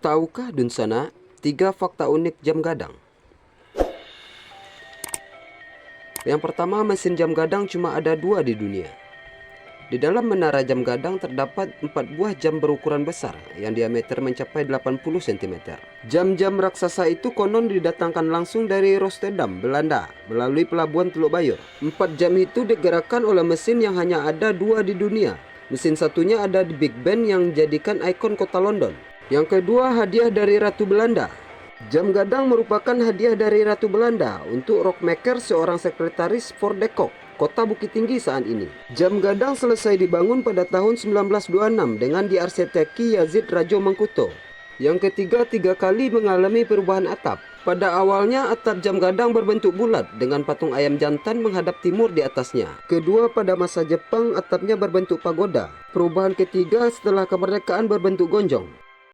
Tahukah Dunsana 3 fakta unik jam gadang? Yang pertama, mesin jam gadang cuma ada 2 di dunia. Di dalam menara jam gadang terdapat 4 buah jam berukuran besar yang diameter mencapai 80 cm. Jam-jam raksasa itu konon didatangkan langsung dari Rotterdam, Belanda, melalui pelabuhan Teluk Bayur. 4 jam itu digerakkan oleh mesin yang hanya ada 2 di dunia. Mesin satunya ada di Big Ben yang dijadikan ikon kota London. Yang kedua, hadiah dari Ratu Belanda. Jam gadang merupakan hadiah dari Ratu Belanda untuk Rockmaker, seorang sekretaris Fort de Kock, kota Bukit Tinggi saat ini. Jam gadang selesai dibangun pada tahun 1926 dengan diarsiteki Yazid Rajo Mengkuto. Yang ketiga, 3 kali mengalami perubahan atap. Pada awalnya atap jam gadang berbentuk bulat dengan patung ayam jantan menghadap timur di atasnya. Kedua, pada masa Jepang atapnya berbentuk pagoda. Perubahan ketiga setelah kemerdekaan berbentuk gonjong.